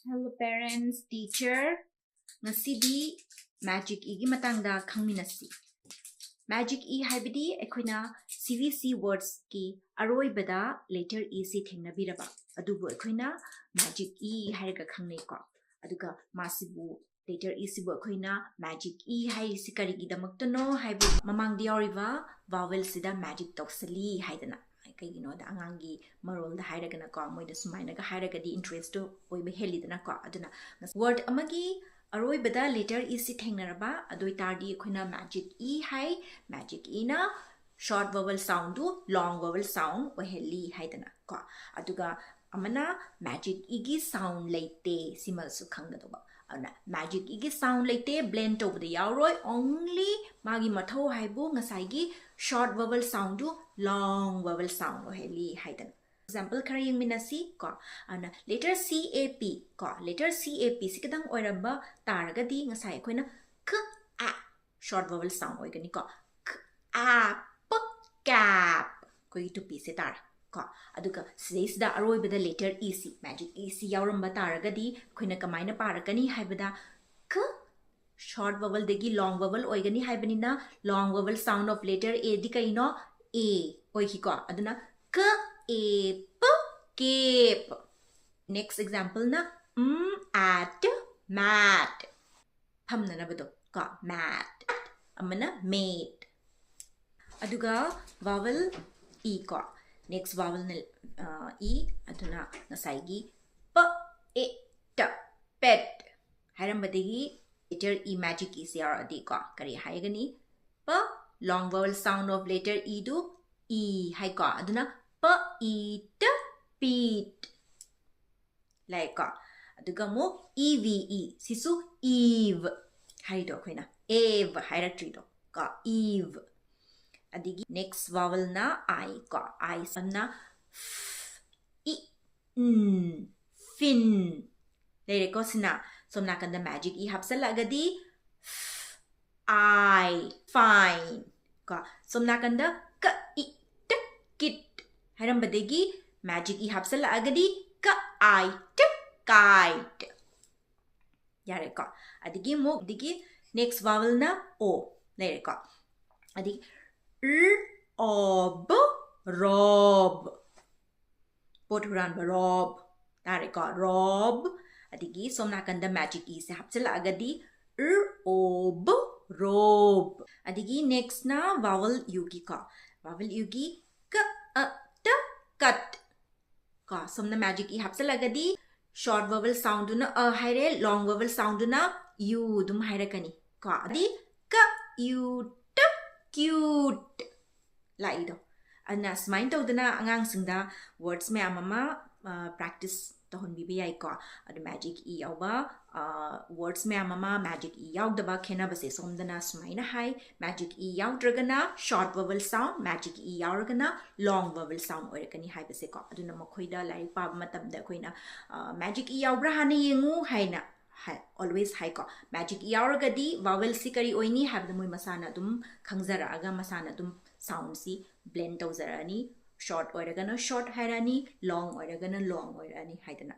Hello parents, teacher. Ngasidi magic e gi matangda khangminasi. Magic e haibidi ekhuna CVC words ki aroi bada letter e si thengnabiraba. Adubu ekhuna magic e hairaga khangnei ko. Aduga masibu letter e sibu ekhuna magic e hai sikarigi damaktono haibu mamangdi yauriba vowel sida magic toksali haidana. Kaigino da angangi marol da hairagana ko moida sumaina ga hairagadi interest to oibe helidana ko aduna word amagi aroi bada letter e si thengnaraba adoi tardi ekhuna magic e hai magic e na short vowel sound to long vowel sound oheli haidana ko aduga amana magic e gi sound leite simal su khangnadoba ana magic e gi sound leite blend over the yauroi only magi mathau haibu ngasai gi short vowel sound to long vowel sound oheli haidan example khara yung minasi ko ana letter cap ko letter cap sikadang oiramba taragadi ngasai khoina k a short vowel sound oigani ko k a p cap koi to pi se tar ko aduga says da aroi bada letter ec magic ec yauramba taragadi khoina kamaina parakani haibada k short vowel degi long vowel oigani haibanina long vowel sound of letter a di kaino a oiki ko aduna k a p cape next example na at mat phamna na bado ko mat amana mate aduga vowel e ko next vowel na e aduna nasai gi p e t pet hairambadegi letter e magic e crd ko kari haigani p long vowel sound of letter e do e hai ko aduna p e t peat like ko aduga mo eve sisu eve hai do khoina eve hairatri do ko eve adigi next vowel na I ko I sanna i fin lere ko sina somna kanda magic e hapsalagadi I fine ko somna kanda ka i t kit hairambadegi magic e hapsalagadi ka I t kite yare ko adigi mo digi next vowel na o lere ko adi ob rob poturan rob tare ko rob adigi somna kanda magic e se hapsala agadi ob rob adigi next na vowel yugi ka vowel yugi ka t cut ka somna magic e hapsala agadi short vowel sound na haire long vowel sound na u dum hairakani ka adi ka u t cute laido ana smain tawdana angang singda words me amama practice tohon bibi ai ko ad magic e yawba words me amama magic e yawdaba khena base somdana smaina hai magic e yawdragana short vowel sound magic e yawragana long vowel sound oirakani hai base ko aduna makhoida lai pa matamda khoina magic e yawbra hana yengu haina always high ko magic yauragadi vowel si kari oini have the moi masana dum khangzara aga masana dum sound si blend tawzarani short oiragana short hairani long oiragana long oirani haidana